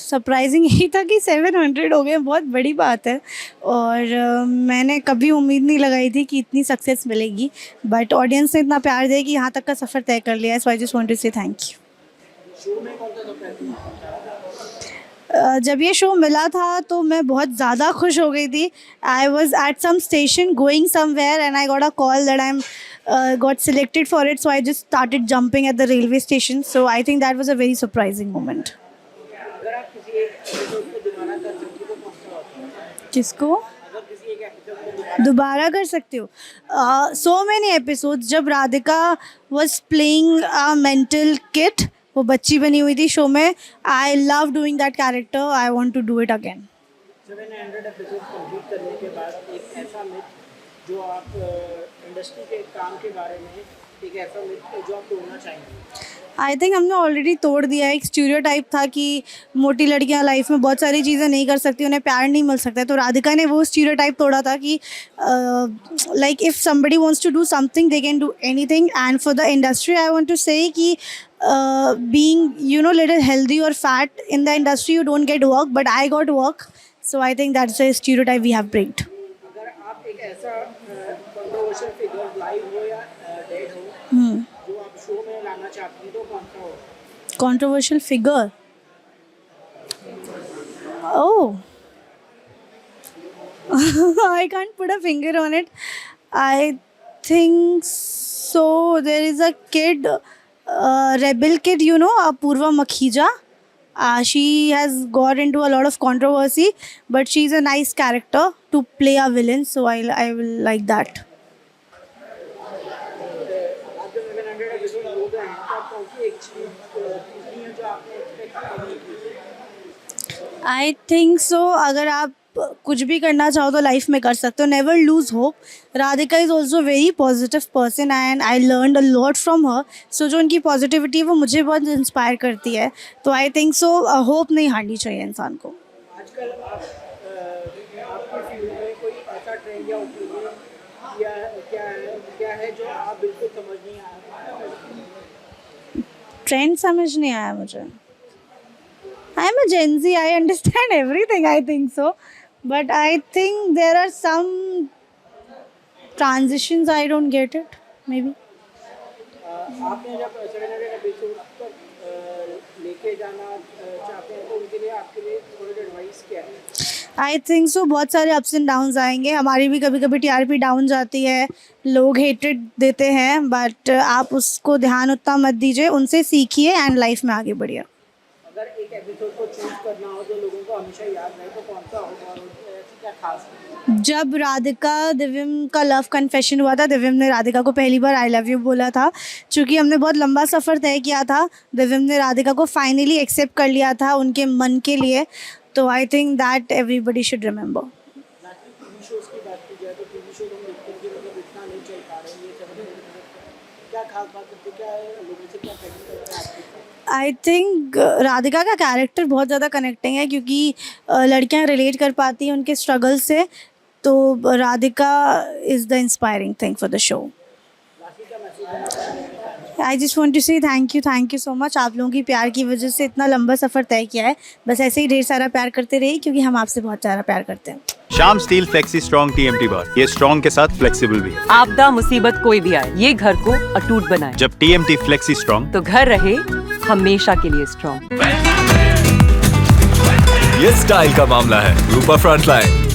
Surprising यही था कि 700 हो गए, बहुत बड़ी बात है। और मैंने कभी उम्मीद नहीं लगाई थी कि इतनी सक्सेस मिलेगी, बट ऑडियंस ने इतना प्यार दिया कि यहाँ तक का सफ़र तय कर लिया है। सो I just want to say thank you. जब ये शो मिला था तो मैं बहुत ज़्यादा खुश हो गई थी। I was at some station going somewhere and I got a call that I am got selected for it, so I just started jumping at the railway station. So I think that was a very surprising moment. किसको दोबारा कर सकते हो? So many episodes. जब Radhika was playing a mental kid, वो बच्ची बनी हुई थी शो में, I love doing that character. I want to do it again. 700 episode complete करने के बाद एक ऐसा मिथ जो आप इंडस्ट्री के काम के बारे में, एक ऐसा मिथ जो आप तोड़ना चाहेंगे? आई थिंक हमने ऑलरेडी तोड़ दिया है। एक स्टीरियोटाइप था कि मोटी लड़कियां लाइफ में बहुत सारी चीज़ें नहीं कर सकती, उन्हें प्यार नहीं मिल सकता है। तो राधिका ने वो स्टीरियोटाइप तोड़ा था कि like if somebody wants to do something they can do anything. And for the industry I want to say कि being little healthy or fat in the industry, you don't get work, but I got work. So I think that's a stereotype we have breaked. अगर आप एक ऐसा controversial figure live हो या dead हो जो आप शो में लाना चाहती हैं तो कौन सा हो? Controversial figure? Oh. I can't put a finger on it. I think so. There is a kid, rebel kid, Apurva Makhija. She has got into a lot of controversy, but she's a nice character to play a villain, so I will like that. I think so. अगर आप कुछ भी करना चाहो तो life में कर सकते हो. Never lose hope. Radhika is also very positive person and I learned a lot from her. So जो उनकी पॉजिटिविटी है वो मुझे बहुत इंस्पायर करती है. तो आई थिंक सो होप नहीं हारनी चाहिए इंसान को. आजकल आपके फील्ड में कोई ऐसा ट्रेंड या ओपिनियन क्या है जो आप बिल्कुल समझ नहीं आया? ट्रेंड समझ नहीं आया मुझे. I am a Gen Z. I understand everything. I think so, but I think there are some transitions I don't get it. Maybe. आपने जब 700 एपिसोड तक लेके जाना चाहते हैं तो उनके लिए आपके लिए थोड़ी एडवाइस क्या है? I think so. बहुत सारे अप्स एंड डाउन्स आएंगे. हमारी भी कभी कभी TRP डाउन जाती है, लोग हेटेड देते हैं, बट आप उसको ध्यान उतना मत दीजिए. उनसे सीखिए एंड लाइफ में आगे बढ़िए. अगर एक एपिसोड को चूज करना हो जो लोगों को हमेशा याद रहे तो कौन सा होगा और क्या खास है? जब राधिका दिव्यम का लव कन्फेशन हुआ था, दिव्यम ने राधिका को पहली बार आई लव यू बोला था. चूँकि हमने बहुत लंबा सफ़र तय किया था, दिव्यम ने राधिका को फाइनली एक्सेप्ट कर लिया था उनके मन के लिए. तो I think that everybody should remember. TV shows की बात की जाए तो टीवी शो हम देखते हैं कि मतलब इतना नहीं चल पा रहे हैं. ये 700 क्या खास बात होती है, क्या है लोगों से क्या कनेक्ट करता है? आई थिंक राधिका का कैरेक्टर बहुत ज़्यादा कनेक्टिंग है क्योंकि लड़कियां रिलेट कर पाती हैं उनके स्ट्रगल से. तो Radhika is the inspiring thing for the show. I just want to say thank you so much. आप लोगों की प्यार की वजह से इतना लंबा सफ़र तय किया है. बस ऐसे ही ढेर सारा प्यार करते रहिए क्योंकि हम आपसे बहुत सारा प्यार करते हैं. Shyam steel flexi strong TMT बार. ये स्ट्रॉन्ग के साथ फ्लेक्सिबल भी है. आपदा मुसीबत कोई भी आए, ये घर को अटूट बनाए. जब TMT फ्लेक्सी स्ट्रॉन्ग तो घर रहे हमेशा के लिए स्ट्रॉन्ग. ये स्टाइल का मामला है. रूपा फ्रंटलाइन.